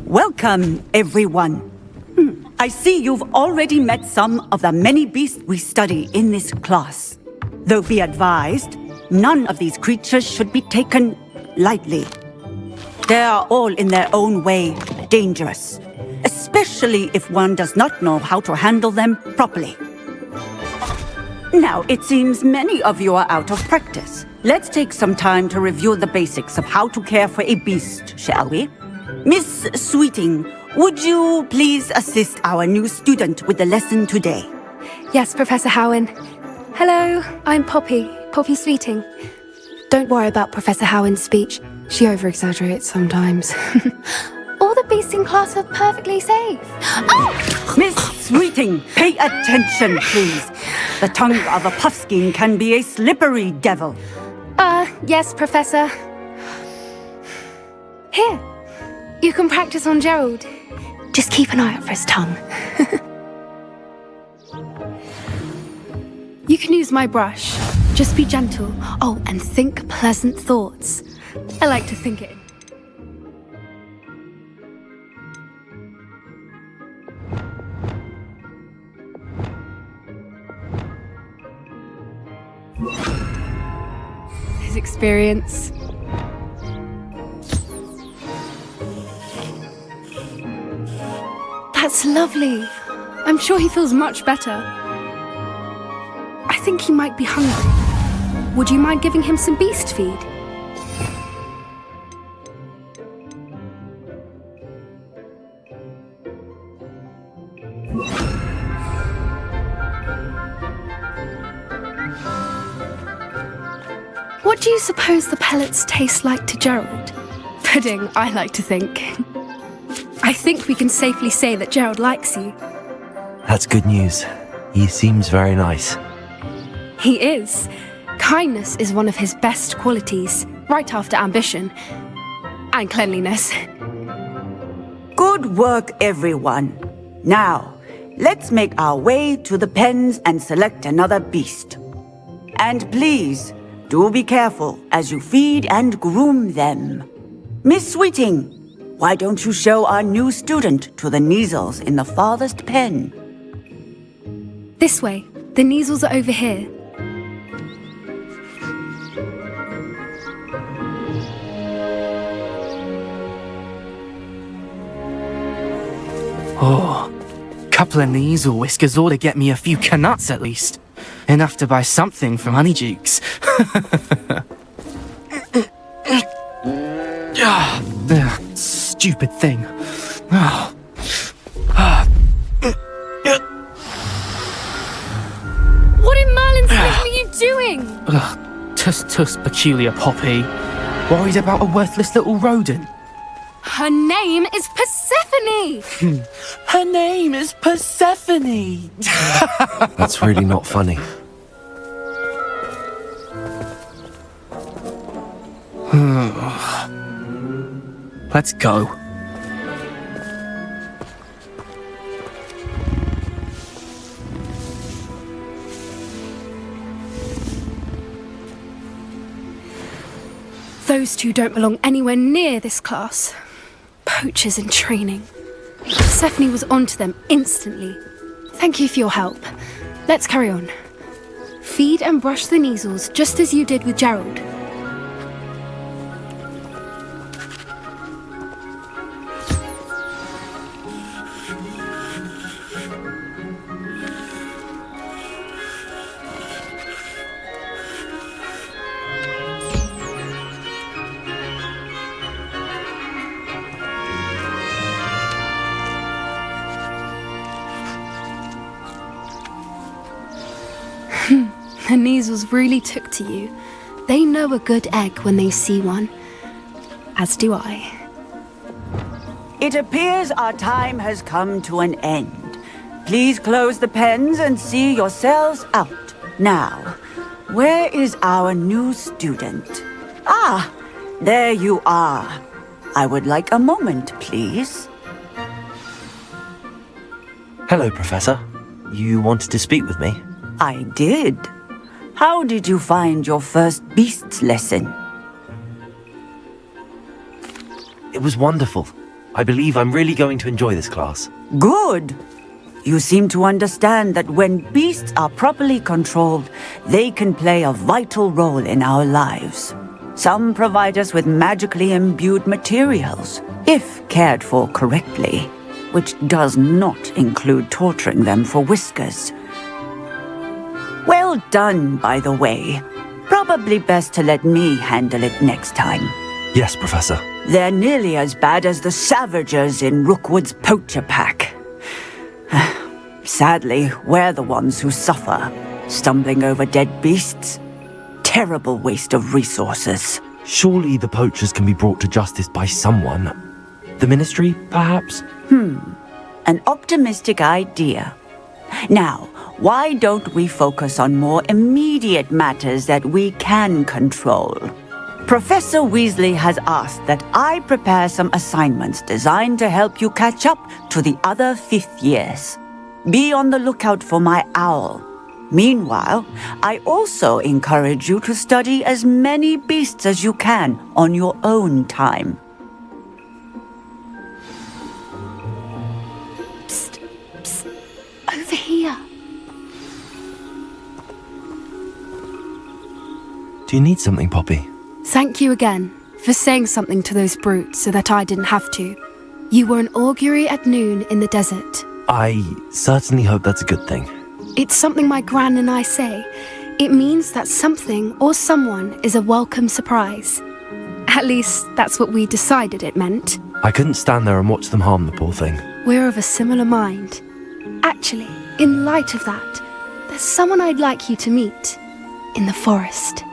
Welcome, everyone. I see you've already met some of the many beasts we study in this class. Though be advised, none of these creatures should be taken lightly. They are all in their own way dangerous, especially if one does not know how to handle them properly. Now, it seems many of you are out of practice. Let's take some time to review the basics of how to care for a beast, shall we? Miss Sweeting, would you please assist our new student with the lesson today? Yes, Professor Howen. Hello, I'm Poppy Sweeting. Don't worry about Professor Howen's speech. She over-exaggerates sometimes. All the beasts in class are perfectly safe. Oh! Miss Sweeting, pay attention, please. The tongue of a puffskein can be a slippery devil. Yes, Professor. Here, you can practice on Gerald. Just keep an eye out for his tongue. You can use my brush. Just be gentle. Oh, and think pleasant thoughts. I like to think it. His experience. That's lovely. I'm sure he feels much better. I think he might be hungry. Would you mind giving him some beast feed? What do you suppose the pellets taste like to Gerald? Pudding, I like to think. I think we can safely say that Gerald likes you. That's good news. He seems very nice. He is. Kindness is one of his best qualities, right after ambition. And cleanliness. Good work, everyone. Now, let's make our way to the pens and select another beast. And please, do be careful as you feed and groom them. Miss Sweeting, why don't you show our new student to the Neasels in the farthest pen? This way. The Neasels are over here. Oh, couple of Neasel whiskers ought to get me a few canuts at least. Enough to buy something from Honeydukes. Stupid thing. What in Merlin's name are you doing? Tuss, peculiar Poppy. Worried about a worthless little rodent. Her name is Persephone! Her name is Persephone! That's really not funny. Let's go. Those two don't belong anywhere near this class. Poachers in training. Persephone was onto them instantly. Thank you for your help. Let's carry on. Feed and brush the Neasels just as you did with Gerald. The Neasels really took to you. They know a good egg when they see one. As do I. It appears our time has come to an end. Please close the pens and see yourselves out. Now, where is our new student? Ah, there you are. I would like a moment, please. Hello, Professor. You wanted to speak with me? I did. How did you find your first beasts lesson? It was wonderful. I believe I'm really going to enjoy this class. Good. You seem to understand that when beasts are properly controlled, they can play a vital role in our lives. Some provide us with magically imbued materials, if cared for correctly, which does not include torturing them for whiskers. Well done, by the way. Probably best to let me handle it next time. Yes, Professor. They're nearly as bad as the Savagers in Rookwood's poacher pack. Sadly, we're the ones who suffer, stumbling over dead beasts. Terrible waste of resources. Surely the poachers can be brought to justice by someone. The Ministry, perhaps? An optimistic idea. Now, why don't we focus on more immediate matters that we can control? Professor Weasley has asked that I prepare some assignments designed to help you catch up to the other 5th years. Be on the lookout for my owl. Meanwhile, I also encourage you to study as many beasts as you can on your own time. Psst, psst. Over here. Do you need something, Poppy? Thank you again for saying something to those brutes so that I didn't have to. You were an augury at noon in the desert. I certainly hope that's a good thing. It's something my gran and I say. It means that something or someone is a welcome surprise. At least, that's what we decided it meant. I couldn't stand there and watch them harm the poor thing. We're of a similar mind. Actually, in light of that, there's someone I'd like you to meet. In the forest.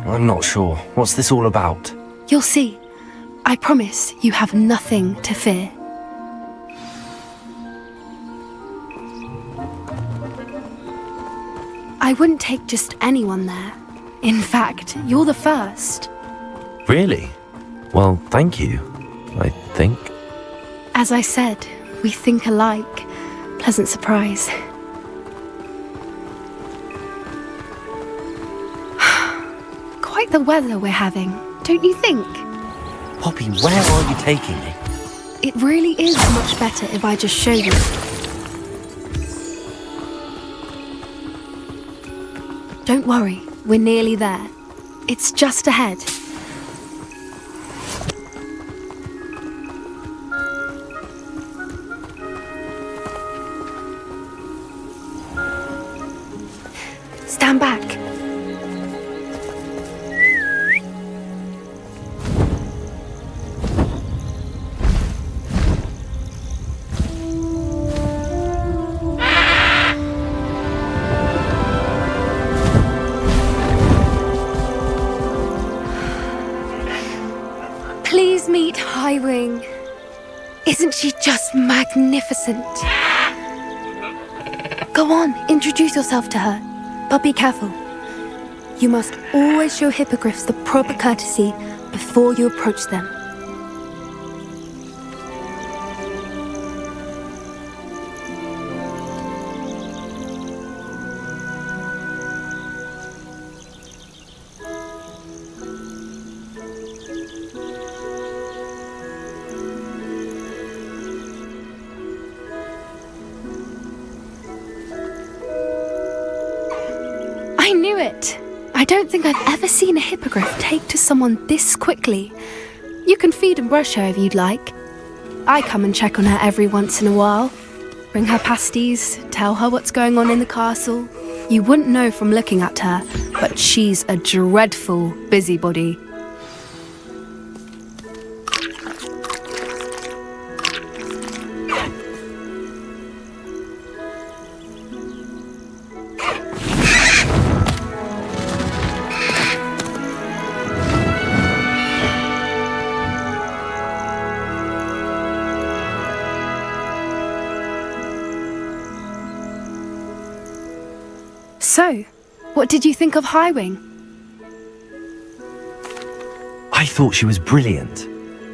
I'm not sure. What's this all about? You'll see. I promise you have nothing to fear. I wouldn't take just anyone there. In fact, you're the first. Really? Well, thank you, I think. As I said, we think alike. Pleasant surprise. Quite the weather we're having, don't you think? Poppy, where are you taking me? It really is much better if I just show you. Don't worry, we're nearly there. It's just ahead. Stand back. Please meet Highwing. Isn't she just magnificent? Go on, introduce yourself to her. But be careful. You must always show hippogriffs the proper courtesy before you approach them. I knew it! I don't think I've ever seen a hippogriff take to someone this quickly. You can feed and brush her if you'd like. I come and check on her every once in a while. Bring her pasties, tell her what's going on in the castle. You wouldn't know from looking at her, but she's a dreadful busybody. So, what did you think of Highwing? I thought she was brilliant.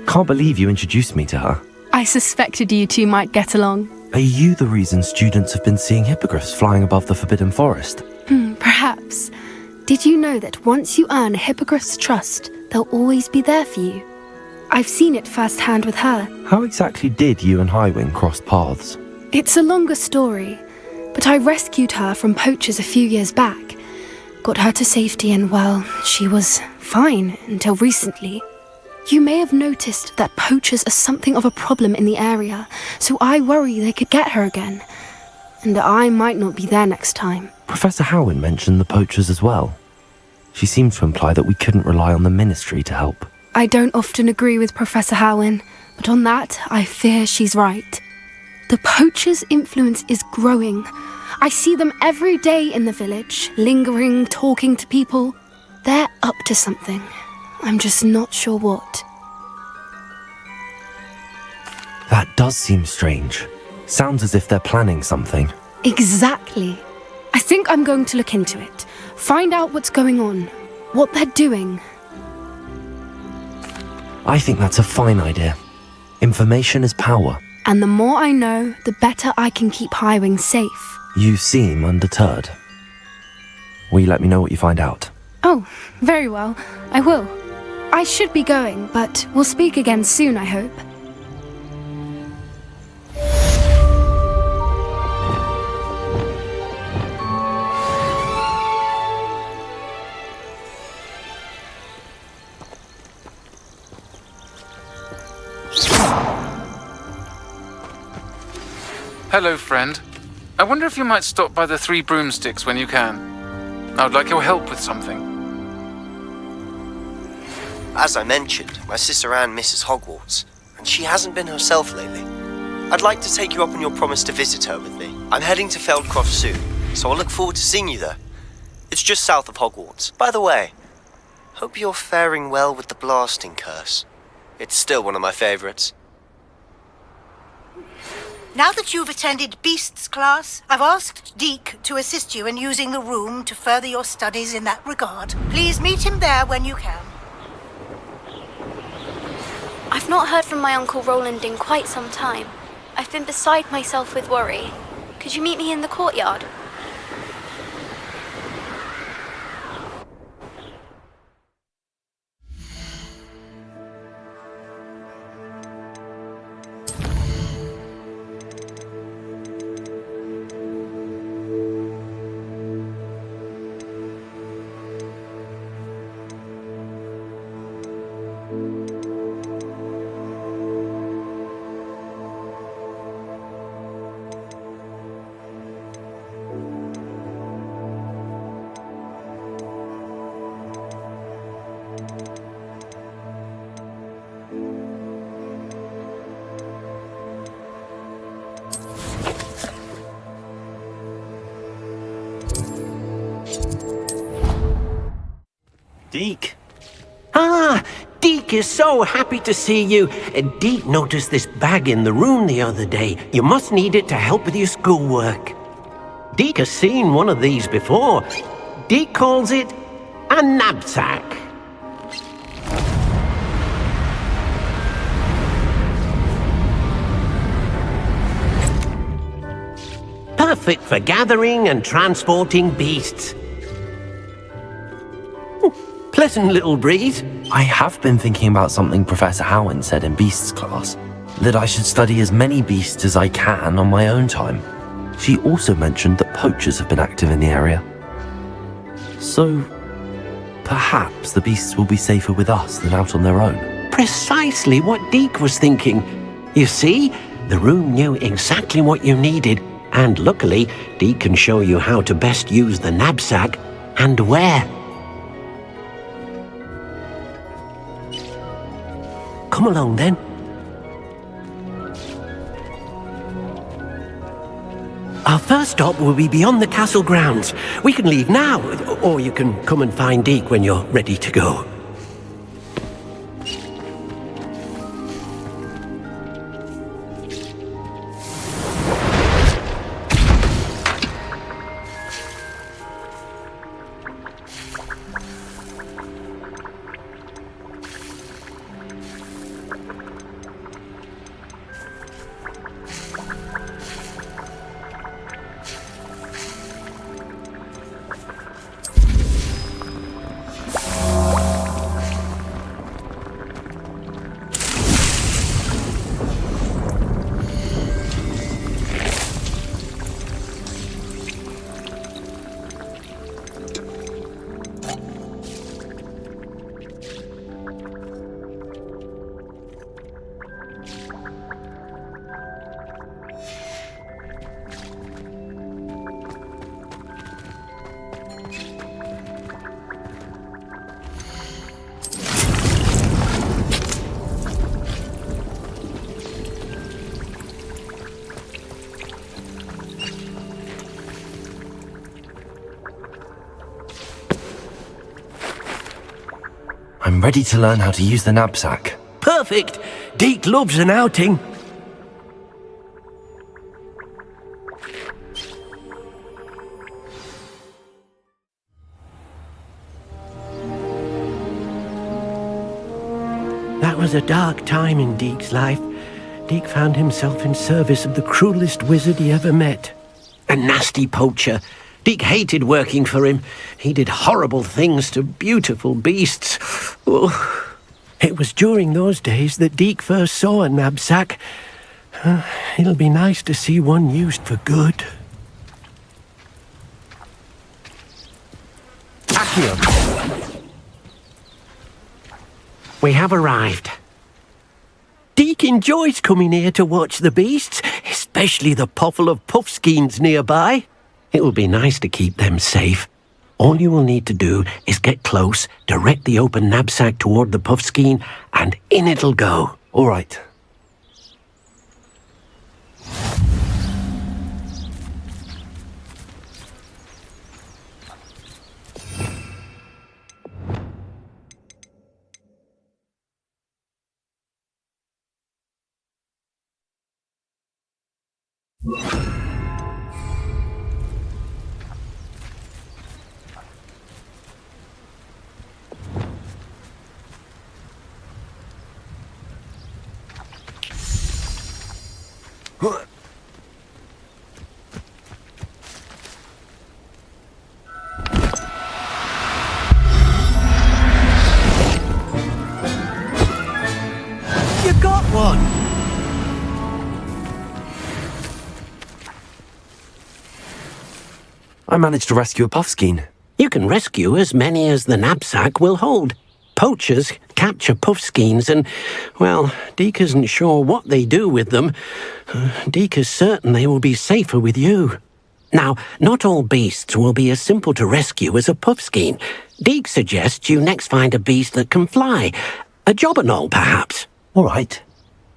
Can't believe you introduced me to her. I suspected you two might get along. Are you the reason students have been seeing hippogriffs flying above the Forbidden Forest? Perhaps. Did you know that once you earn a Hippogriff's trust, they'll always be there for you? I've seen it firsthand with her. How exactly did you and Highwing cross paths? It's a longer story, but I rescued her from poachers a few years back. Got her to safety and, well, she was fine until recently. You may have noticed that poachers are something of a problem in the area, so I worry they could get her again. And I might not be there next time. Professor Howin mentioned the poachers as well. She seemed to imply that we couldn't rely on the Ministry to help. I don't often agree with Professor Howin, but on that, I fear she's right. The poachers' influence is growing. I see them every day in the village, lingering, talking to people. They're up to something. I'm just not sure what. That does seem strange. Sounds as if they're planning something. Exactly. I think I'm going to look into it. Find out what's going on, what they're doing. I think that's a fine idea. Information is power. And the more I know, the better I can keep Highwing safe. You seem undeterred. Will you let me know what you find out? Oh, very well. I will. I should be going, but we'll speak again soon, I hope. Hello, friend. I wonder if you might stop by the Three Broomsticks when you can. I would like your help with something. As I mentioned, my sister Anne misses Hogwarts, and she hasn't been herself lately. I'd like to take you up on your promise to visit her with me. I'm heading to Feldcroft soon, so I'll look forward to seeing you there. It's just south of Hogwarts. By the way, hope you're faring well with the blasting curse. It's still one of my favorites. Now that you've attended Beasts class, I've asked Deke to assist you in using the room to further your studies in that regard. Please meet him there when you can. I've not heard from my Uncle Roland in quite some time. I've been beside myself with worry. Could you meet me in the courtyard? Deke. Ah, Deke is so happy to see you. Deke noticed this bag in the room the other day. You must need it to help with your schoolwork. Deke has seen one of these before. Deke calls it a knapsack. Perfect for gathering and transporting beasts. Pleasant little breeze. I have been thinking about something Professor Howin said in Beasts class, that I should study as many beasts as I can on my own time. She also mentioned that poachers have been active in the area. So, perhaps the beasts will be safer with us than out on their own. Precisely what Deke was thinking. You see, the room knew exactly what you needed, and luckily, Deke can show you how to best use the knapsack and where. Come along then. Our first stop will be beyond the castle grounds. We can leave now, or you can come and find Deke when you're ready to go. I'm ready to learn how to use the knapsack. Perfect! Deke loves an outing. That was a dark time in Deke's life. Deke found himself in service of the cruelest wizard he ever met. A nasty poacher. Deke hated working for him. He did horrible things to beautiful beasts. Oh. It was during those days that Deke first saw a knapsack. It'll be nice to see one used for good. Accio. We have arrived. Deke enjoys coming here to watch the beasts, especially the potful of puffskeins nearby. It will be nice to keep them safe. All you will need to do is get close, direct the open knapsack toward the puffskein, and in it'll go. All right. You got one! I managed to rescue a puffskein. You can rescue as many as the knapsack will hold. Poachers capture puffskeins and, well, Deke isn't sure what they do with them. Deke is certain they will be safer with you. Now, not all beasts will be as simple to rescue as a puffskein. Deke suggests you next find a beast that can fly. A jobberknoll, perhaps. All right.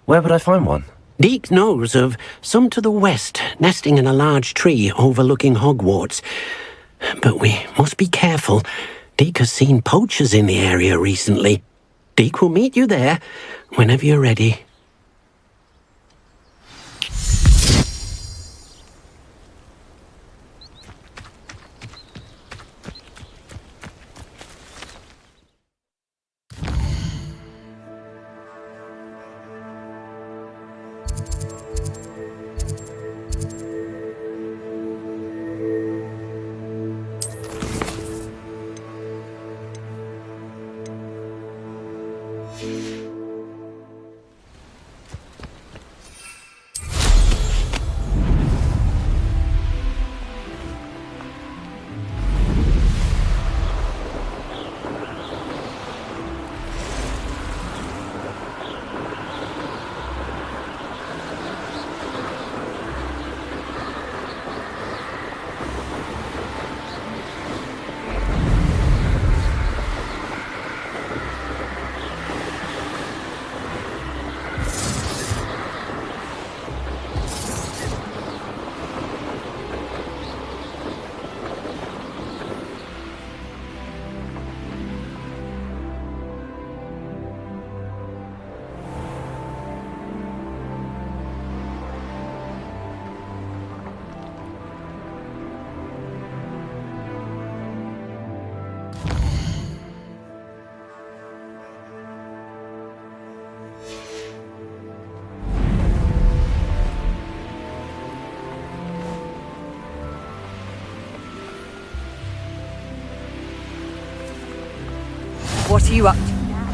Where would I find one? Deke knows of some to the west, nesting in a large tree overlooking Hogwarts. But we must be careful. Deke has seen poachers in the area recently. Deke will meet you there whenever you're ready. What are you up to now?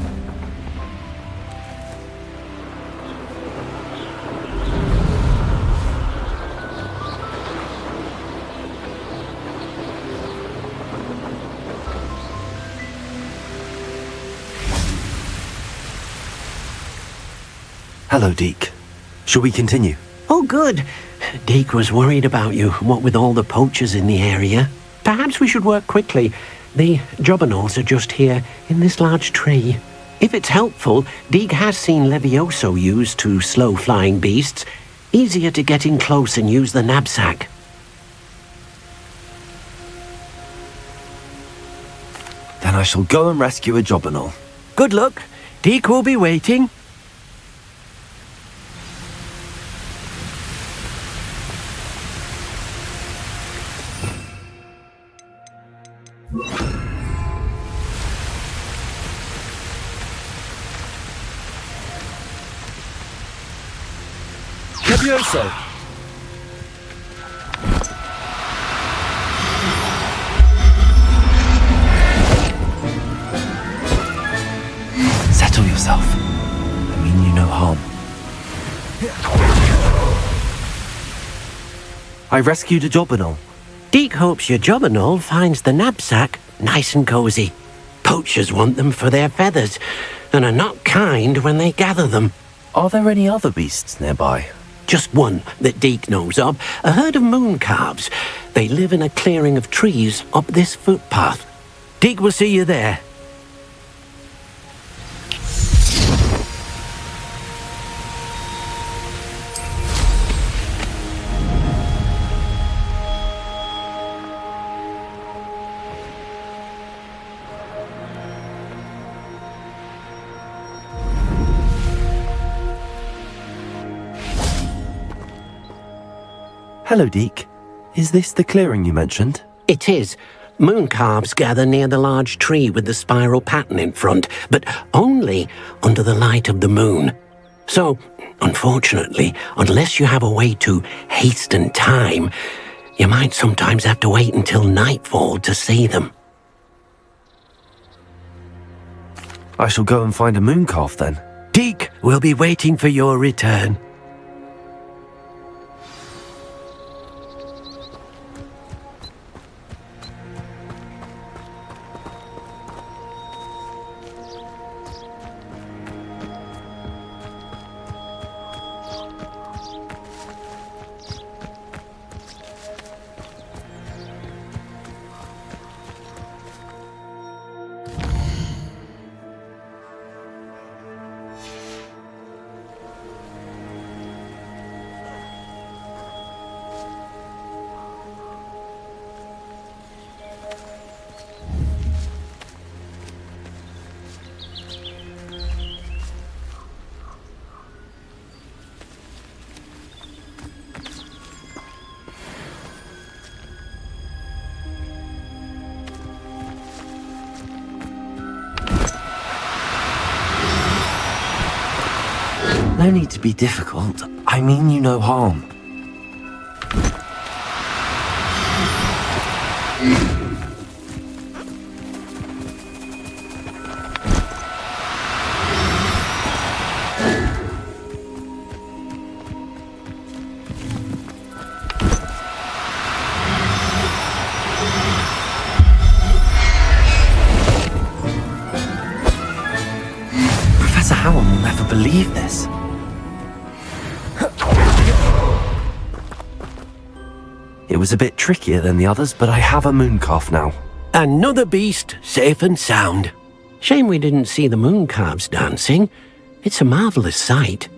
Hello, Deke. Shall we continue? Oh, good. Deke was worried about you, what with all the poachers in the area. Perhaps we should work quickly. The jobberknolls are just here, in this large tree. If it's helpful, Deke has seen Levioso used to slow flying beasts. Easier to get in close and use the knapsack. Then I shall go and rescue a jobberknoll. Good luck. Deke will be waiting. Levioso! Settle yourself. I mean you no harm. I rescued a Jobberknoll. Deke hopes your Jobberknoll finds the knapsack nice and cozy. Poachers want them for their feathers, and are not kind when they gather them. Are there any other beasts nearby? Just one that Deke knows of, a herd of moon calves. They live in a clearing of trees up this footpath. Deke will see you there. Hello, Deke. Is this the clearing you mentioned? It is. Moon calves gather near the large tree with the spiral pattern in front, but only under the light of the moon. So, unfortunately, unless you have a way to hasten time, you might sometimes have to wait until nightfall to see them. I shall go and find a moon calf then. Deke will be waiting for your return. No need to be difficult. I mean you no harm. Professor Howard will never believe this. It was a bit trickier than the others, but I have a moon calf now. Another beast, safe and sound. Shame we didn't see the moon calves dancing. It's a marvellous sight.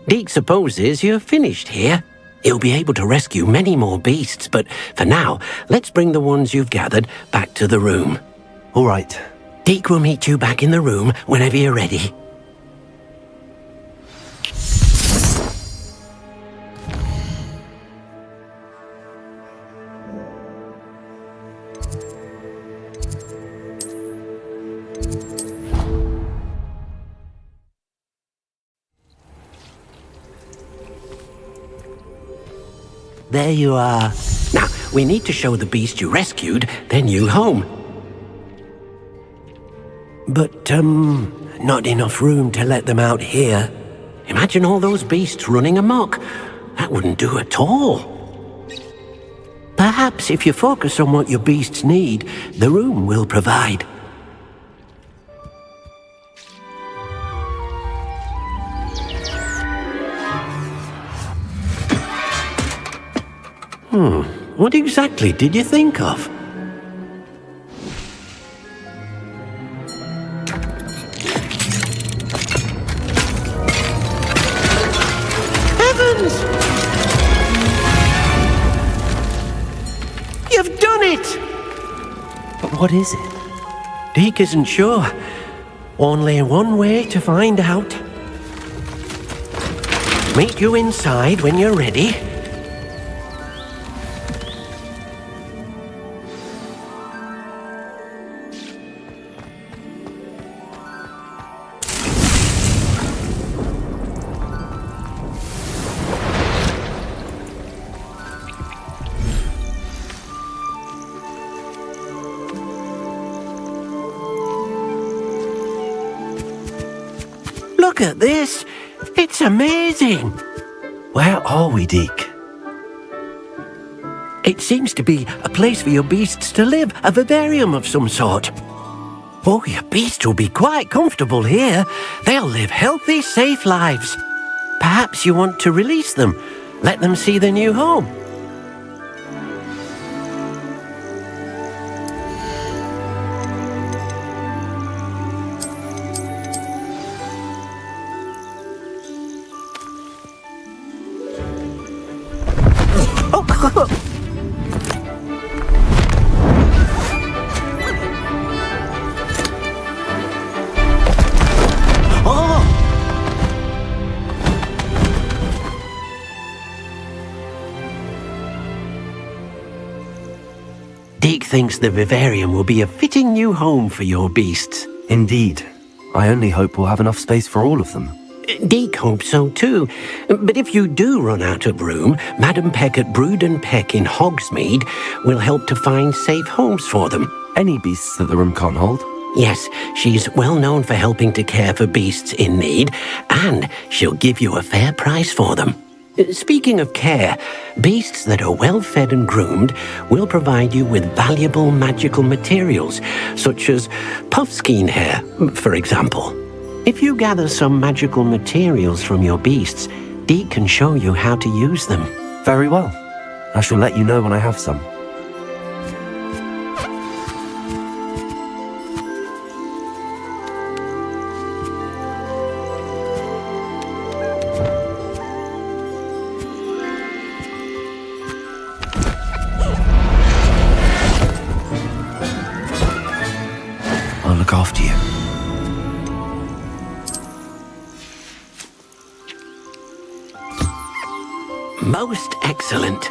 Deke supposes you're finished here. He'll be able to rescue many more beasts, but for now, let's bring the ones you've gathered back to the room. All right. Deke will meet you back in the room whenever you're ready. There you are. Now, we need to show the beast you rescued their new home. But, not enough room to let them out here. Imagine all those beasts running amok. That wouldn't do at all. Perhaps if you focus on what your beasts need, the room will provide. What exactly did you think of? Heavens! You've done it! But what is it? Deke isn't sure. Only one way to find out. Meet you inside when you're ready. Look at this! It's amazing! Where are we, Deke? It seems to be a place for your beasts to live, a vivarium of some sort. Oh, your beasts will be quite comfortable here. They'll live healthy, safe lives. Perhaps you want to release them, let them see their new home. Deke thinks the vivarium will be a fitting new home for your beasts. Indeed. I only hope we'll have enough space for all of them. Deke hopes so too. But if you do run out of room, Madam Peck at Brood and Peck in Hogsmeade will help to find safe homes for them. Any beasts that the room can't hold? Yes, she's well known for helping to care for beasts in need, and she'll give you a fair price for them. Speaking of care, beasts that are well fed and groomed will provide you with valuable magical materials, such as puffskein hair, for example. If you gather some magical materials from your beasts, Deke can show you how to use them. Very well. I shall let you know when I have some. I'll look after you. Most excellent.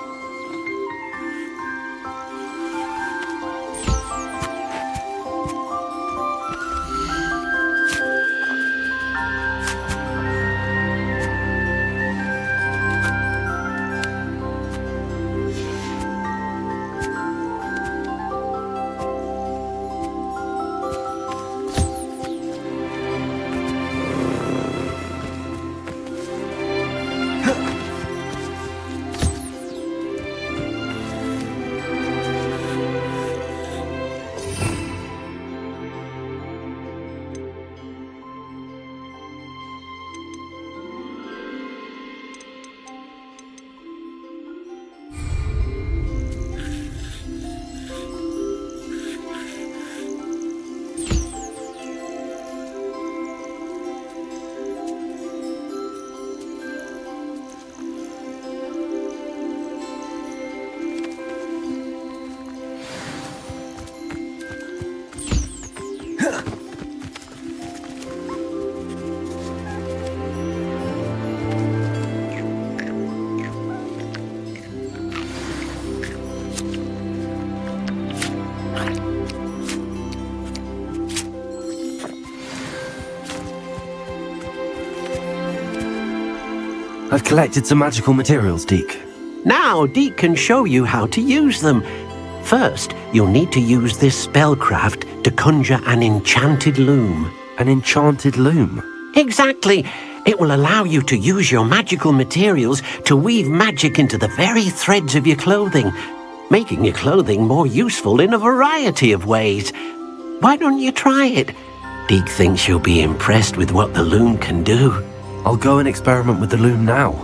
I've collected some magical materials, Deke. Now Deke can show you how to use them. First, you'll need to use this spellcraft to conjure an enchanted loom. An enchanted loom? Exactly. It will allow you to use your magical materials to weave magic into the very threads of your clothing, making your clothing more useful in a variety of ways. Why don't you try it? Deke thinks you'll be impressed with what the loom can do. I'll go and experiment with the loom now.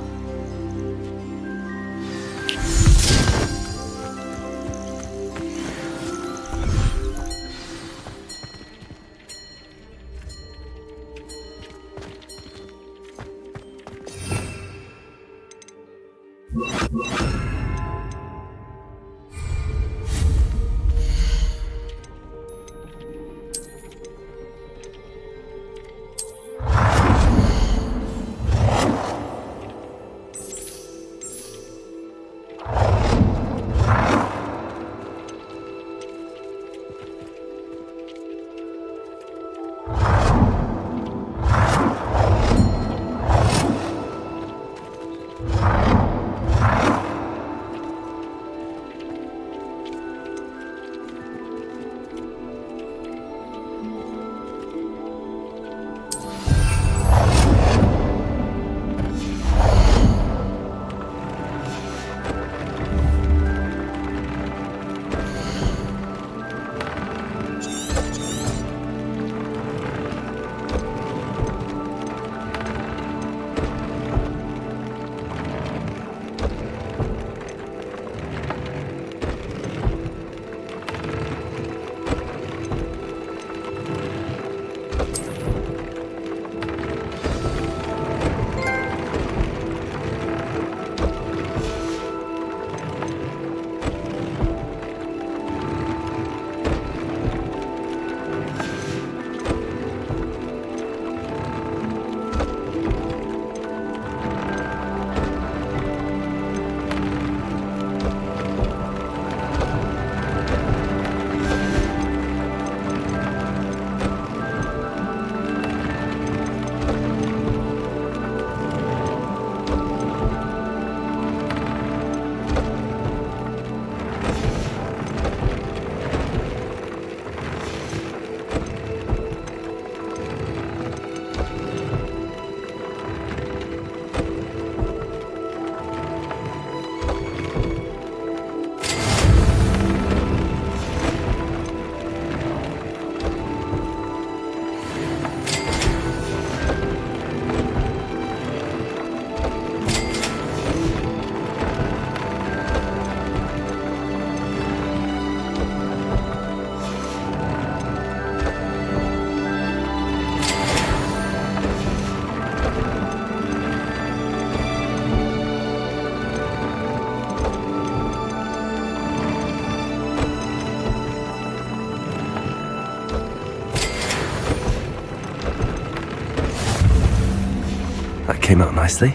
came out nicely.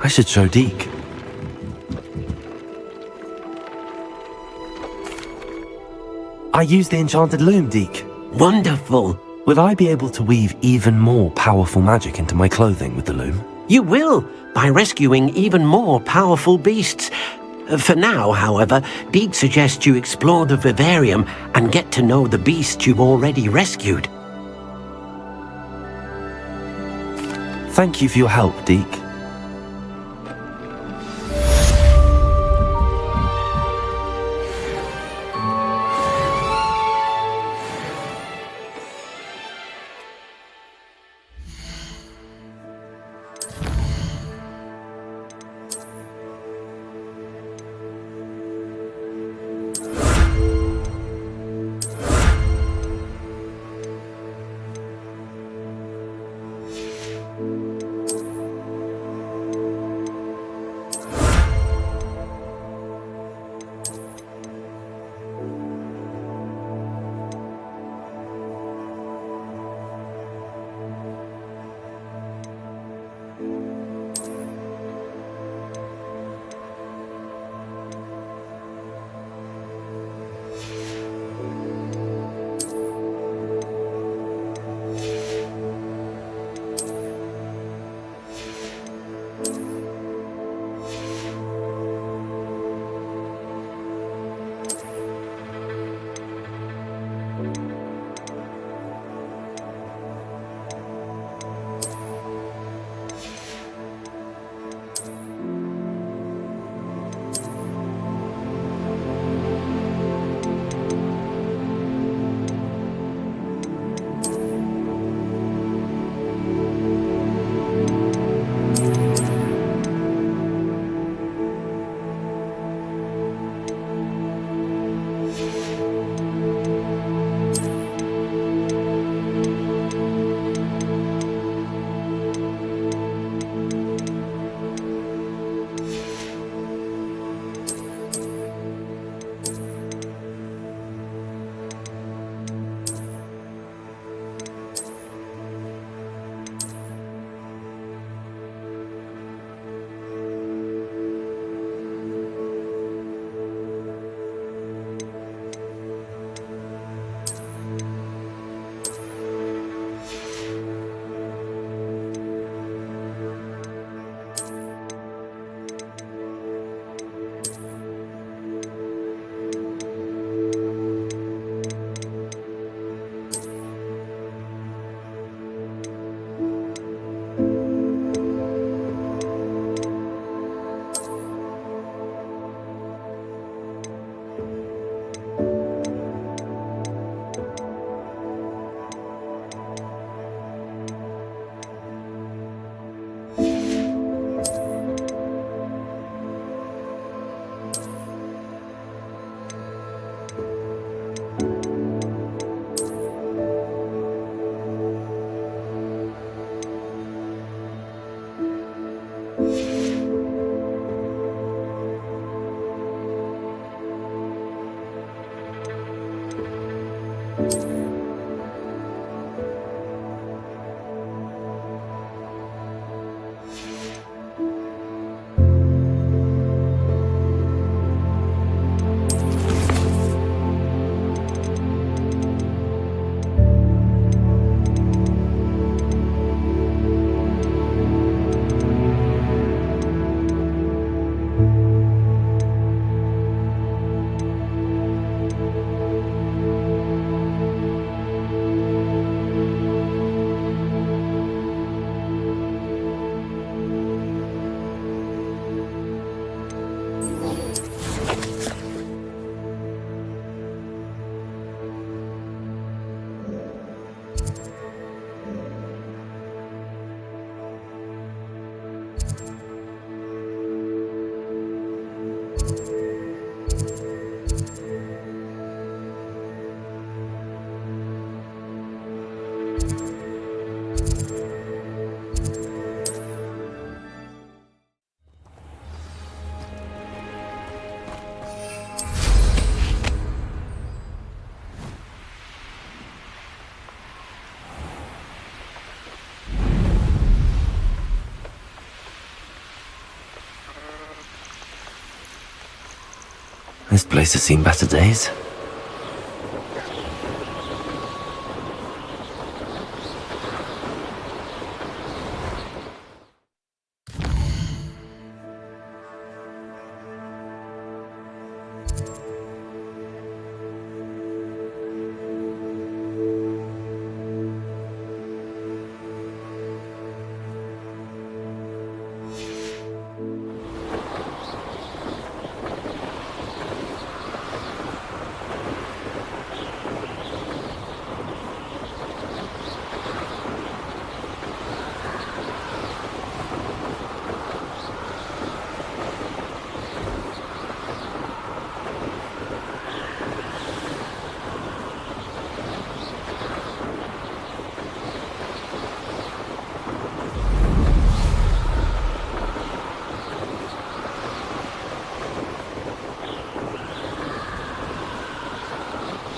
I should show Deke. I used the enchanted loom, Deke. Wonderful. Will I be able to weave even more powerful magic into my clothing with the loom? You will, by rescuing even more powerful beasts. For now, however, Deke suggests you explore the vivarium and get to know the beasts you've already rescued. Thank you for your help, Deke. This place has seen better days.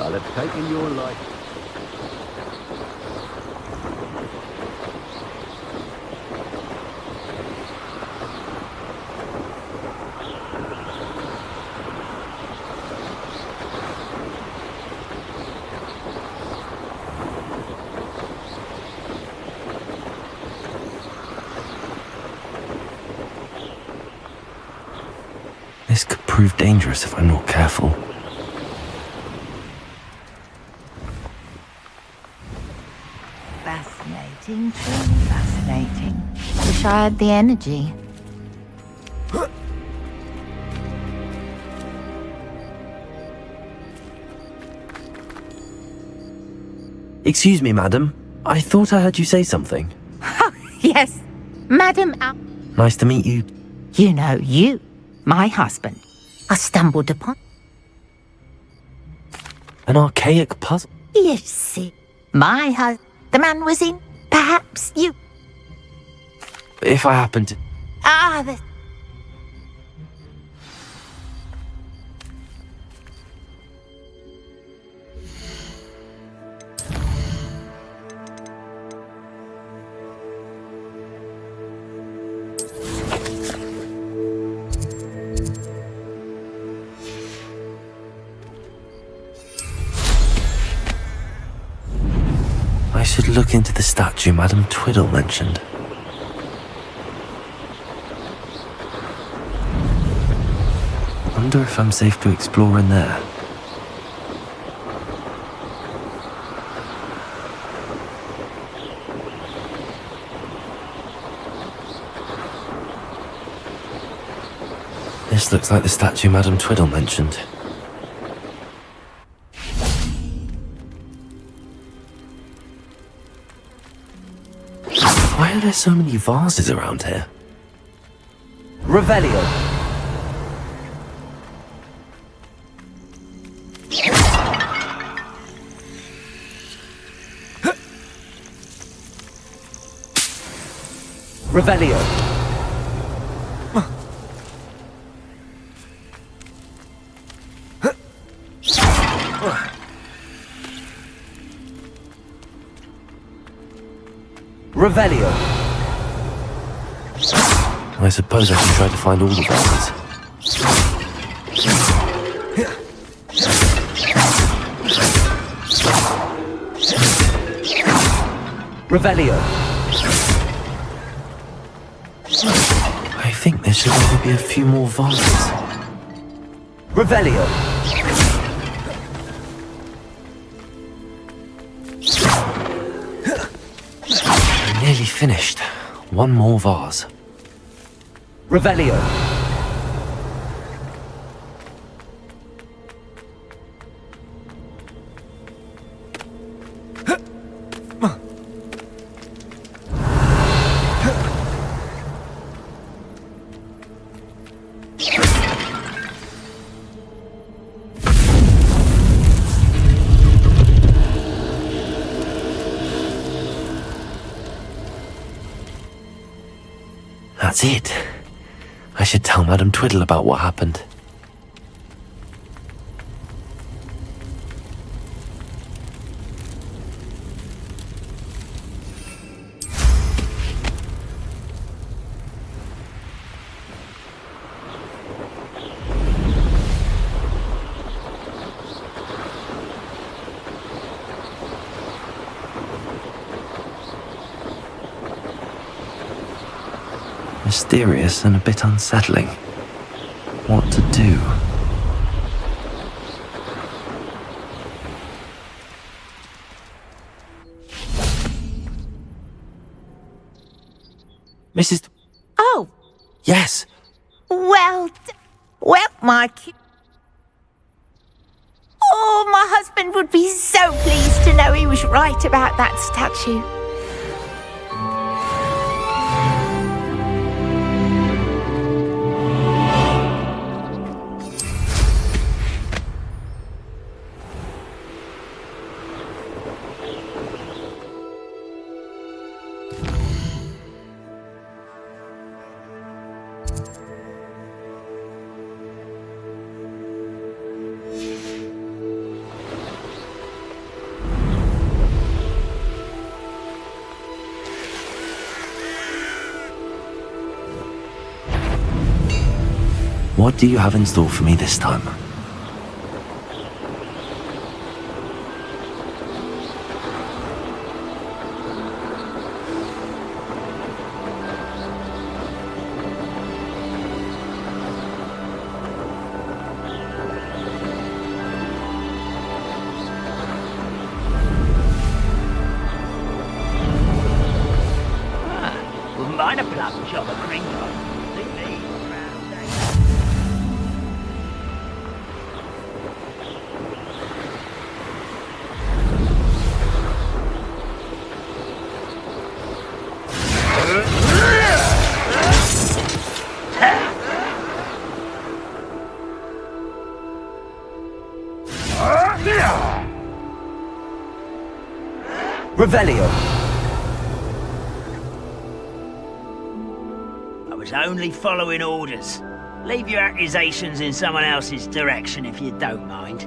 I'll have taken your life. This could prove dangerous if I'm not careful. Fascinating, truly fascinating. Wish I had the energy. Excuse me, madam. I thought I heard you say something. Yes, Madam Nice to meet you. You know you, my husband. I stumbled upon. An archaic puzzle. You see, my husband, the man was in. Perhaps you. If I happen to... Ah, I should look into the statue Madame Twiddle mentioned. Wonder if I'm safe to explore in there. This looks like the statue Madame Twiddle mentioned. Why are there so many vases around here? Revelio. Revelio. Revelio. I suppose I can try to find all the vases. Revelio. I think there should only be a few more vases. Revelio. I'm nearly finished. One more vase. Revelio. That's it. I should tell Madame Twiddle about what happened. Mysterious and a bit unsettling. What to do? Mrs. Oh, Yes. well, Mike. Oh, my husband would be so pleased to know he was right about that statue. What do you have in store for me this time? Wouldn't mind a plum job of gringo. Revelio. I was only following orders. Leave your accusations in someone else's direction if you don't mind.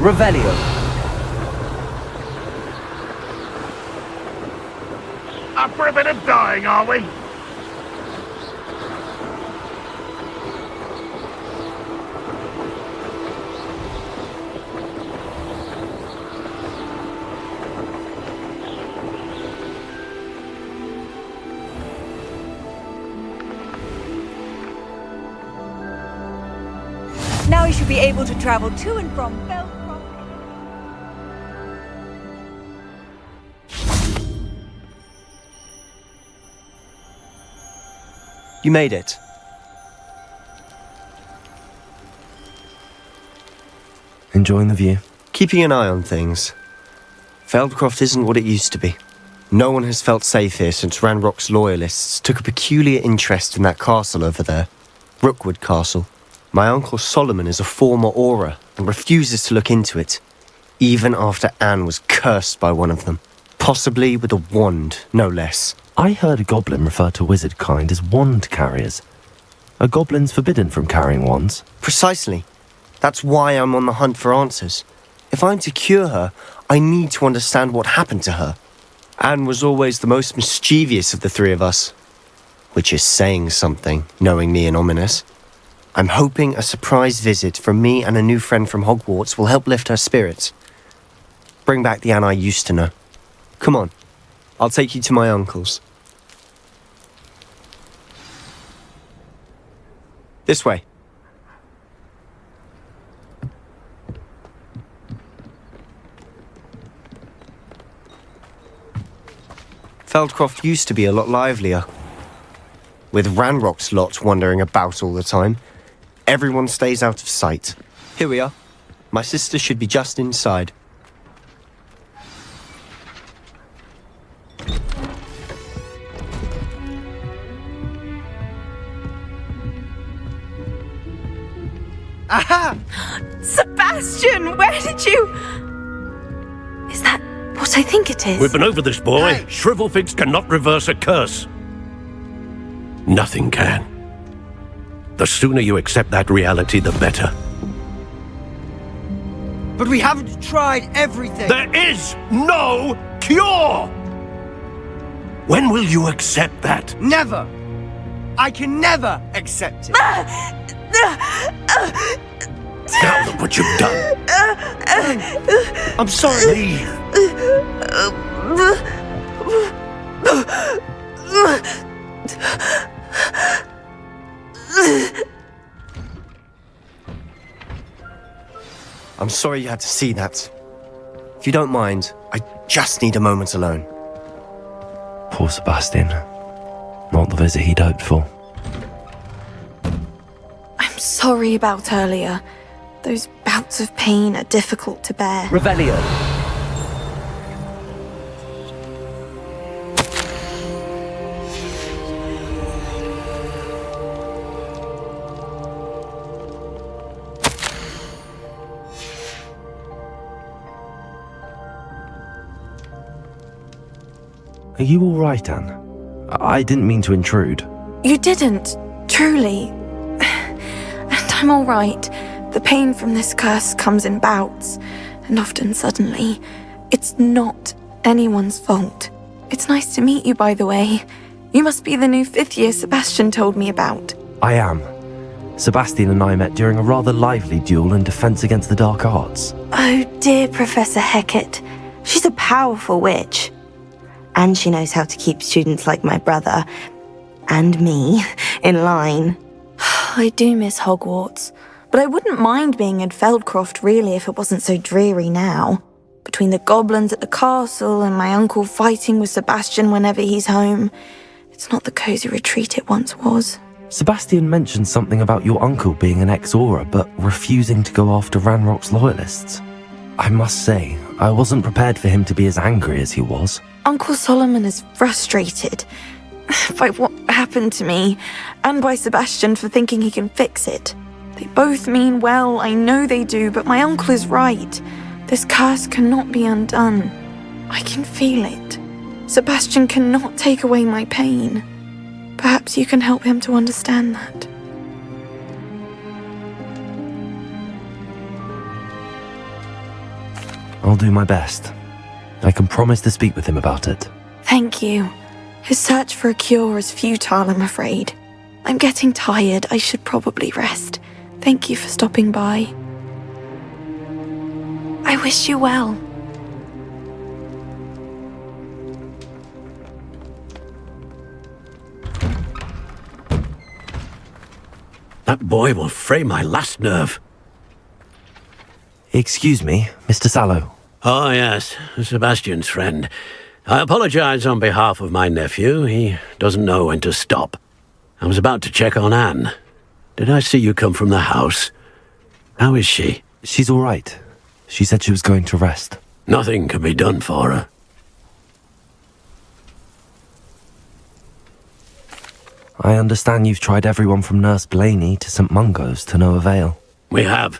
Revelio. Up for a bit of dying, are we? Now we should be able to travel to and from Belcroft. You made it. Enjoying the view? Keeping an eye on things. Feldcroft isn't what it used to be. No one has felt safe here since Ranrock's loyalists took a peculiar interest in that castle over there. Rookwood Castle. My uncle Solomon is a former Auror and refuses to look into it, even after Anne was cursed by one of them. Possibly with a wand, no less. I heard a goblin refer to wizard kind as wand carriers. Are goblins forbidden from carrying wands? Precisely. That's why I'm on the hunt for answers. If I'm to cure her, I need to understand what happened to her. Anne was always the most mischievous of the three of us. Which is saying something, knowing me and Ominous. I'm hoping a surprise visit from me and a new friend from Hogwarts will help lift her spirits. Bring back the Anne I used to know. Come on, I'll take you to my uncle's. This way. Feldcroft used to be a lot livelier. With Ranrock's lot wandering about all the time, everyone stays out of sight. Here we are. My sister should be just inside. Aha! Sebastian, where did you... Is that what I think it is? We've been over this, boy. Hey. Shrivelfigs cannot reverse a curse. Nothing can. The sooner you accept that reality, the better. But we haven't tried everything. There is no cure! When will you accept that? Never! I can never accept it. Now look what you've done. I'm sorry. Leave. I'm sorry you had to see that. If you don't mind, I just need a moment alone. Poor Sebastian. Not the visit he'd hoped for. I'm sorry about earlier. Those bouts of pain are difficult to bear. Revelio. Are you all right, Anne? I didn't mean to intrude. You didn't, truly. And I'm all right. The pain from this curse comes in bouts, and often suddenly. It's not anyone's fault. It's nice to meet you, by the way. You must be the new 5th year Sebastian told me about. I am. Sebastian and I met during a rather lively duel in defense against the dark arts. Oh dear, Professor Hecat. She's a powerful witch. And she knows how to keep students like my brother, and me, in line. I do miss Hogwarts, but I wouldn't mind being in Feldcroft really if it wasn't so dreary now. Between the goblins at the castle and my uncle fighting with Sebastian whenever he's home, it's not the cosy retreat it once was. Sebastian mentioned something about your uncle being an ex-Auror, but refusing to go after Ranrock's loyalists. I must say, I wasn't prepared for him to be as angry as he was. Uncle Solomon is frustrated by what happened to me, and by Sebastian for thinking he can fix it. They both mean well, I know they do, but my uncle is right. This curse cannot be undone. I can feel it. Sebastian cannot take away my pain. Perhaps you can help him to understand that. I'll do my best. I can promise to speak with him about it. Thank you. His search for a cure is futile, I'm afraid. I'm getting tired. I should probably rest. Thank you for stopping by. I wish you well. That boy will fray my last nerve. Excuse me, Mr. Sallow. Oh, yes, Sebastian's friend. I apologize on behalf of my nephew. He doesn't know when to stop. I was about to check on Anne. Did I see you come from the house? How is she? She's all right. She said she was going to rest. Nothing can be done for her. I understand you've tried everyone from Nurse Blaney to St. Mungo's to no avail. We have.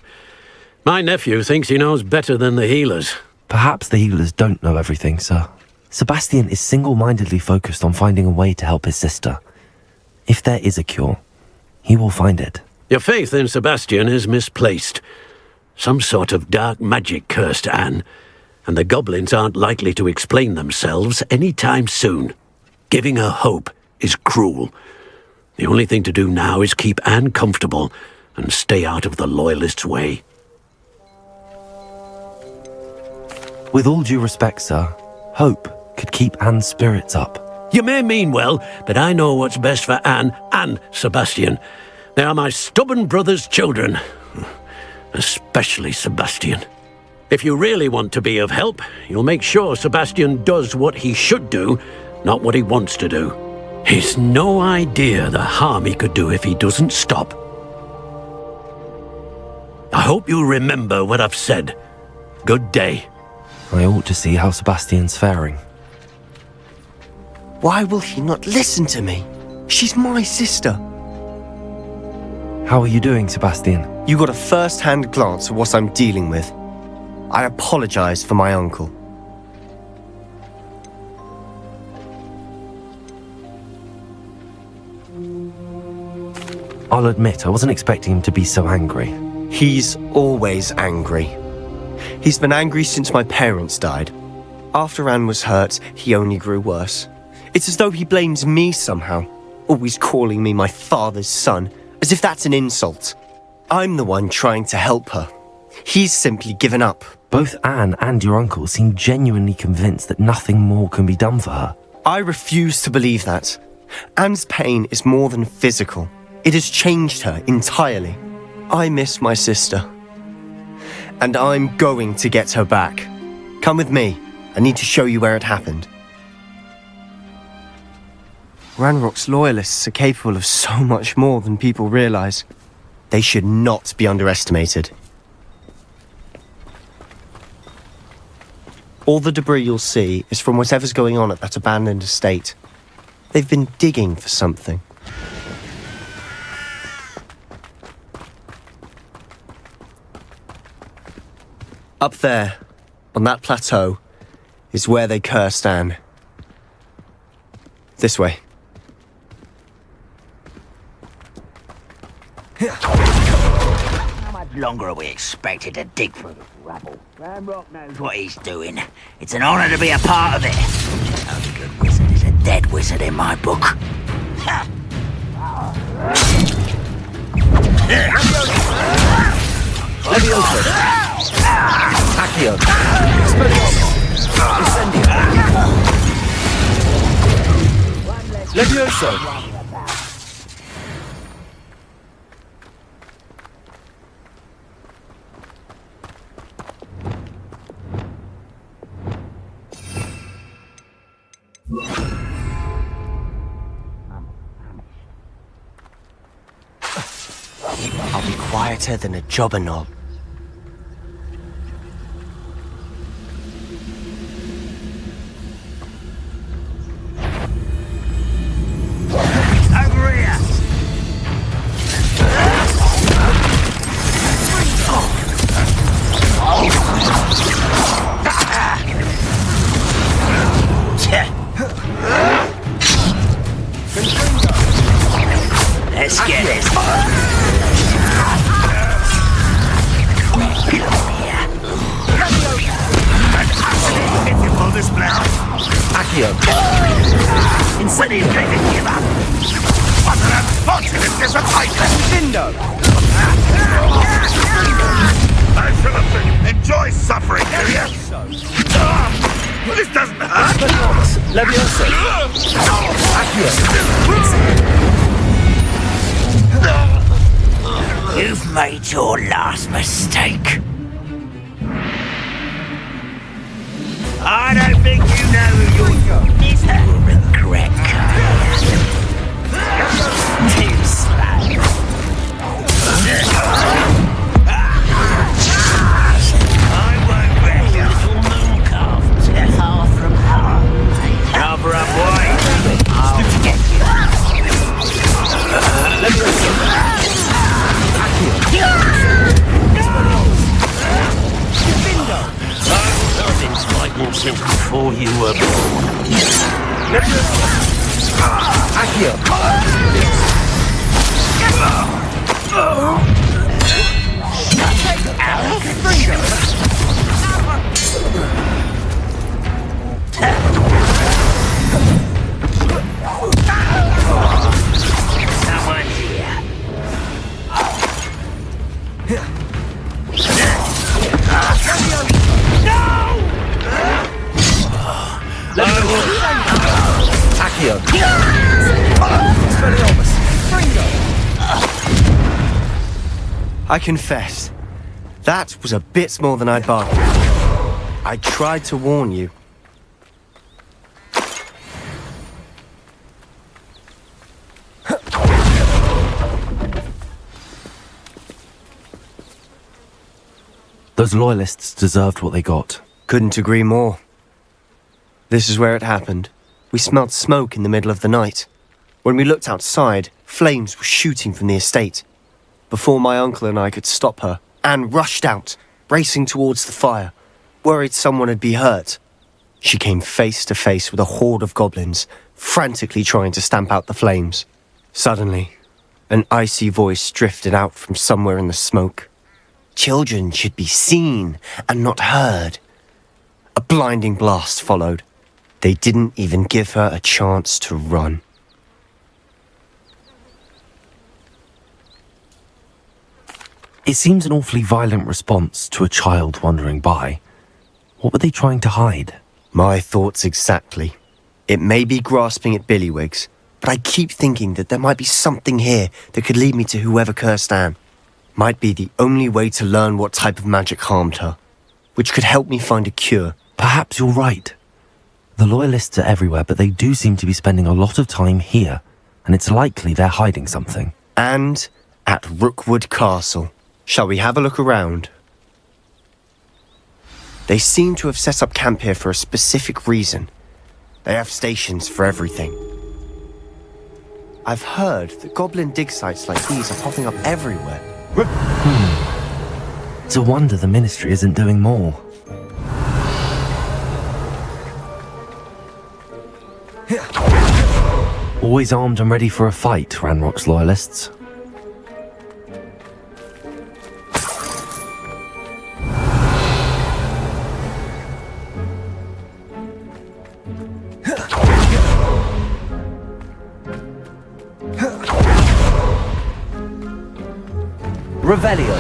My nephew thinks he knows better than the healers. Perhaps the healers don't know everything, sir. Sebastian is single-mindedly focused on finding a way to help his sister. If there is a cure, he will find it. Your faith in Sebastian is misplaced. Some sort of dark magic cursed Anne, and the goblins aren't likely to explain themselves any time soon. Giving her hope is cruel. The only thing to do now is keep Anne comfortable and stay out of the Loyalists' way. With all due respect, sir, hope could keep Anne's spirits up. You may mean well, but I know what's best for Anne and Sebastian. They are my stubborn brother's children. Especially Sebastian. If you really want to be of help, you'll make sure Sebastian does what he should do, not what he wants to do. He's no idea the harm he could do if he doesn't stop. I hope you'll remember what I've said. Good day. I ought to see how Sebastian's faring. Why will he not listen to me? She's my sister. How are you doing, Sebastian? You got a first-hand glance at what I'm dealing with. I apologize for my uncle. I'll admit, I wasn't expecting him to be so angry. He's always angry. He's been angry since my parents died. After Anne was hurt, he only grew worse. It's as though he blames me somehow, always calling me my father's son, as if that's an insult. I'm the one trying to help her. He's simply given up. Both Anne and your uncle seem genuinely convinced that nothing more can be done for her. I refuse to believe that. Anne's pain is more than physical. It has changed her entirely. I miss my sister. And I'm going to get her back. Come with me. I need to show you where it happened. Ranrock's loyalists are capable of so much more than people realize. They should not be underestimated. All the debris you'll see is from whatever's going on at that abandoned estate. They've been digging for something. Up there, on that plateau, is where they cursed Anne. This way. How much longer are we expected to dig through this rubble? Ranrock knows what he's doing. It's an honor to be a part of it. No good wizard is a dead wizard in my book. Levioso. Accio. Incendio. Levioso. I'll be quieter than a jobberknoll. Over here! Let's get it. Accio. Incendio. Give up. What an unfortunate disappointment. Gryffindor. I shall have enjoy suffering, do you? This doesn't hurt. Levioso. You've made your last mistake. I don't think you know you'll regret too slow. I won't let your little moon calf get far from home. Cover up, boy. I'll get you. Let me since before you were born. Accio. Someone here. Accio. I confess, that was a bit more than I'd bargained. I tried to warn you. Those loyalists deserved what they got. Couldn't agree more. This is where it happened. We smelled smoke in the middle of the night. When we looked outside, flames were shooting from the estate. Before my uncle and I could stop her, Anne rushed out, racing towards the fire, worried someone would be hurt. She came face to face with a horde of goblins, frantically trying to stamp out the flames. Suddenly, an icy voice drifted out from somewhere in the smoke. Children should be seen and not heard. A blinding blast followed. They didn't even give her a chance to run. It seems an awfully violent response to a child wandering by. What were they trying to hide? My thoughts exactly. It may be grasping at Billywigs, but I keep thinking that there might be something here that could lead me to whoever cursed Anne. Might be the only way to learn what type of magic harmed her, which could help me find a cure. Perhaps you're right. The Loyalists are everywhere, but they do seem to be spending a lot of time here, and it's likely they're hiding something. And at Rookwood Castle. Shall we have a look around? They seem to have set up camp here for a specific reason. They have stations for everything. I've heard that goblin dig sites like these are popping up everywhere. It's a wonder the Ministry isn't doing more. Always armed and ready for a fight, Ranrock's Loyalists. Revelio.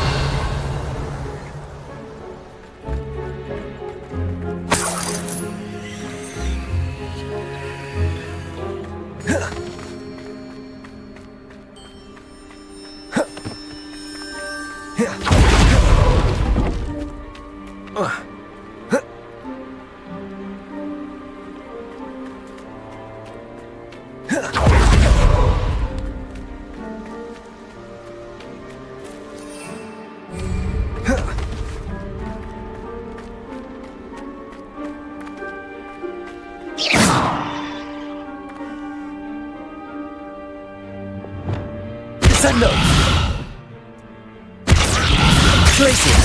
Descendo! Glacier!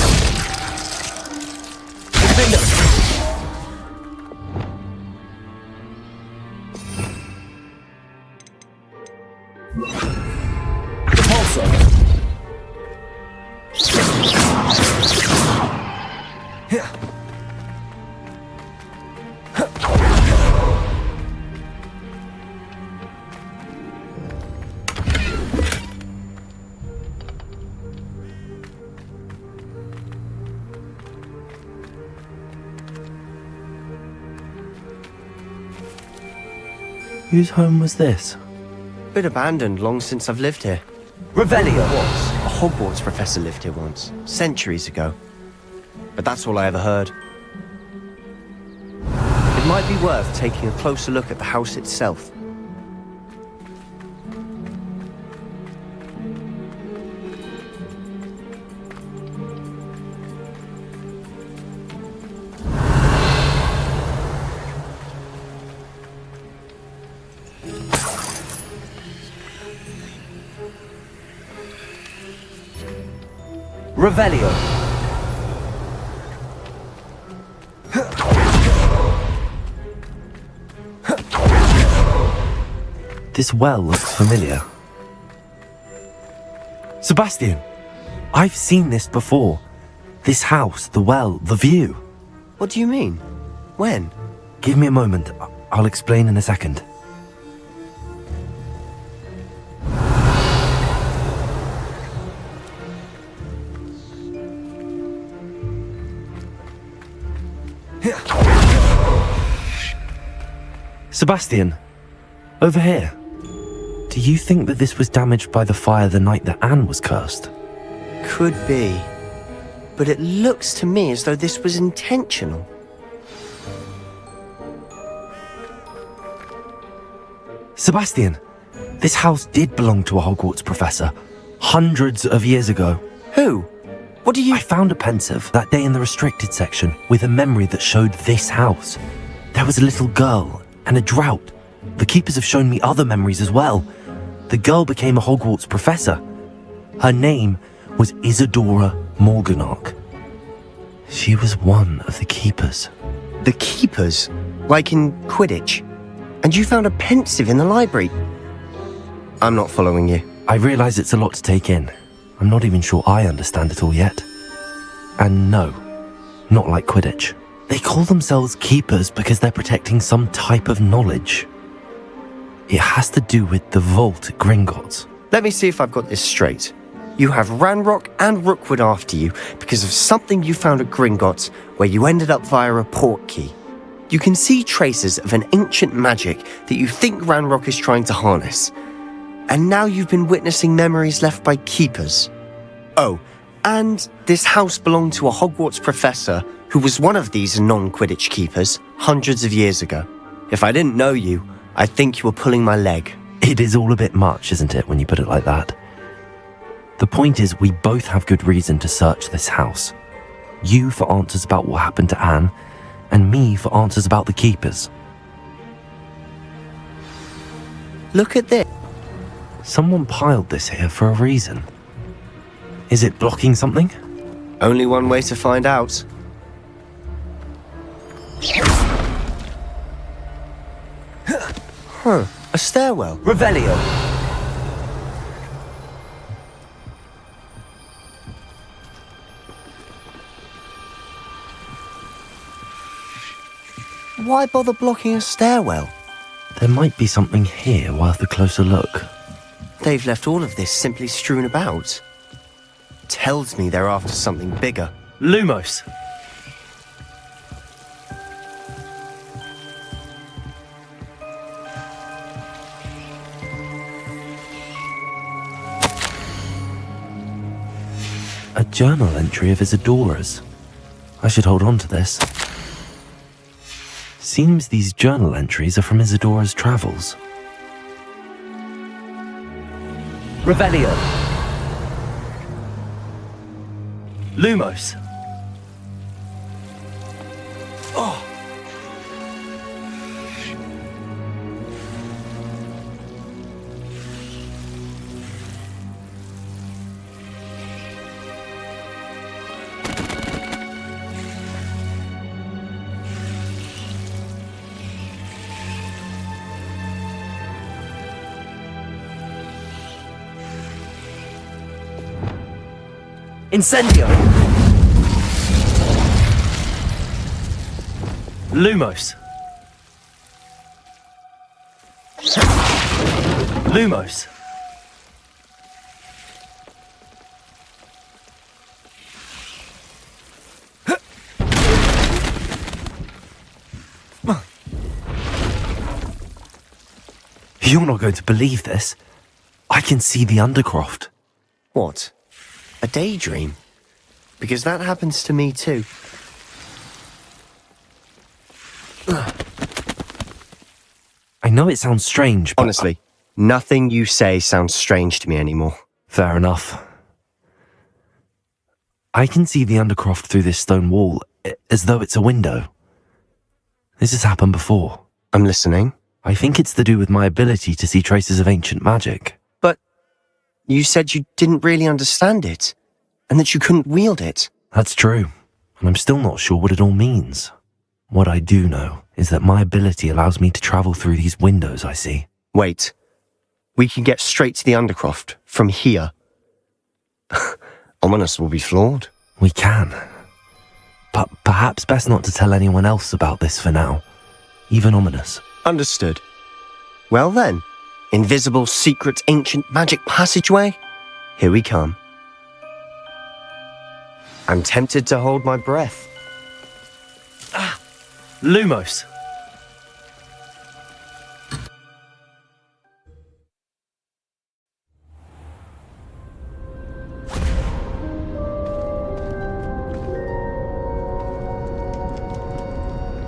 Defender! Repulsor! Yeah. Whose home was this? Been abandoned long since I've lived here. Revelio. A Hogwarts professor lived here once, centuries ago. But that's all I ever heard. It might be worth taking a closer look at the house itself. Revelio. This well looks familiar. Sebastian! I've seen this before. This house, the well, the view. What do you mean? When? Give me a moment. I'll explain in a second. Sebastian, over here. Do you think that this was damaged by the fire the night that Anne was cursed? Could be. But it looks to me as though this was intentional. Sebastian, this house did belong to a Hogwarts professor, hundreds of years ago. Who? What do you— I found a pensive that day in the restricted section with a memory that showed this house. There was a little girl and a drought. The keepers have shown me other memories as well. The girl became a Hogwarts professor. Her name was Isadora Morganach. She was one of the keepers. The keepers? Like in Quidditch? And you found a pensive in the library? I'm not following you. I realize it's a lot to take in. I'm not even sure I understand it all yet. And no, not like Quidditch. They call themselves keepers because they're protecting some type of knowledge. It has to do with the vault at Gringotts. Let me see if I've got this straight. You have Ranrock and Rookwood after you because of something you found at Gringotts where you ended up via a portkey. You can see traces of an ancient magic that you think Ranrock is trying to harness. And now you've been witnessing memories left by keepers. Oh, and this house belonged to a Hogwarts professor who was one of these non-Quidditch keepers hundreds of years ago. If I didn't know you, I'd think you were pulling my leg. It is all a bit much, isn't it, when you put it like that? The point is, we both have good reason to search this house. You for answers about what happened to Anne, and me for answers about the keepers. Look at this. Someone piled this here for a reason. Is it blocking something? Only one way to find out. Huh, a stairwell. Revelio. Why bother blocking a stairwell? There might be something here worth a closer look. They've left all of this simply strewn about. Tells me they're after something bigger. Lumos! A journal entry of Isadora's. I should hold on to this. Seems these journal entries are from Isadora's travels. Revelio. Lumos. Oh. Incendio. Lumos. Lumos. You're not going to believe this. I can see the Undercroft. What? A daydream? Because that happens to me too. I know it sounds strange, but... Honestly, nothing you say sounds strange to me anymore. Fair enough. I can see the Undercroft through this stone wall, as though it's a window. This has happened before. I'm listening. I think it's to do with my ability to see traces of ancient magic. But you said you didn't really understand it, and that you couldn't wield it. That's true, and I'm still not sure what it all means. What I do know is that my ability allows me to travel through these windows I see. Wait, we can get straight to the Undercroft from here. Ominous will be flawed. We can. But perhaps best not to tell anyone else about this for now. Even Ominous. Understood. Well then, invisible, secret, ancient magic passageway? Here we come. I'm tempted to hold my breath. Lumos.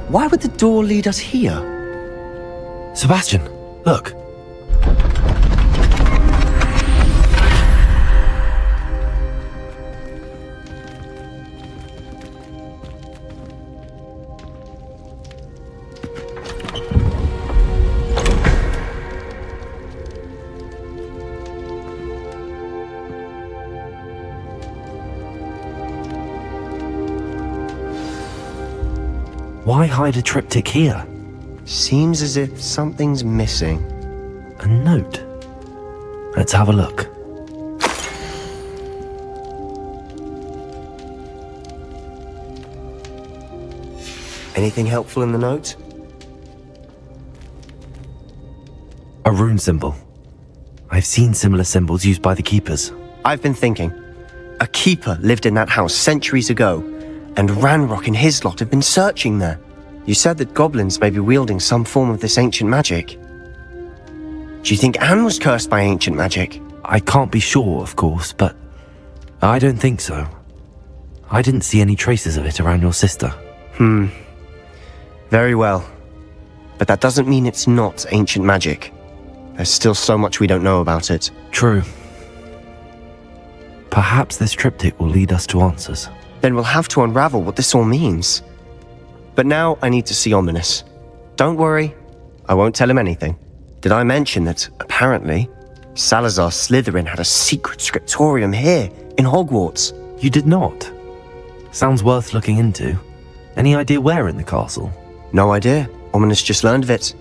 Why would the door lead us here? Sebastian, look. Why hide a triptych here? Seems as if something's missing. A note. Let's have a look. Anything helpful in the note? A rune symbol. I've seen similar symbols used by the keepers. I've been thinking. A keeper lived in that house centuries ago, and Ranrock and his lot have been searching there. You said that goblins may be wielding some form of this ancient magic. Do you think Anne was cursed by ancient magic? I can't be sure, of course, but I don't think so. I didn't see any traces of it around your sister. Very well. But that doesn't mean it's not ancient magic. There's still so much we don't know about it. True. Perhaps this triptych will lead us to answers. Then we'll have to unravel what this all means. But now I need to see Ominous. Don't worry, I won't tell him anything. Did I mention that, apparently, Salazar Slytherin had a secret scriptorium here, in Hogwarts? You did not? Sounds worth looking into. Any idea where in the castle? No idea. Ominous just learned of it.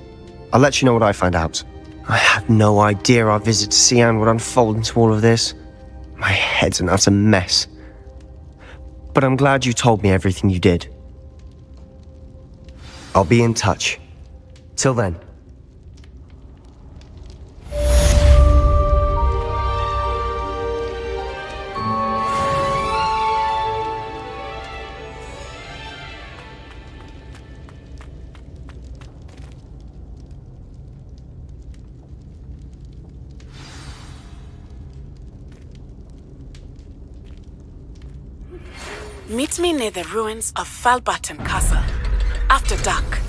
I'll let you know what I find out. I had no idea our visit to Cian would unfold into all of this. My head's an utter mess. But I'm glad you told me everything you did. I'll be in touch. Till then. Meet me near the ruins of Falbaton Castle. After dark.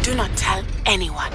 Do not tell anyone.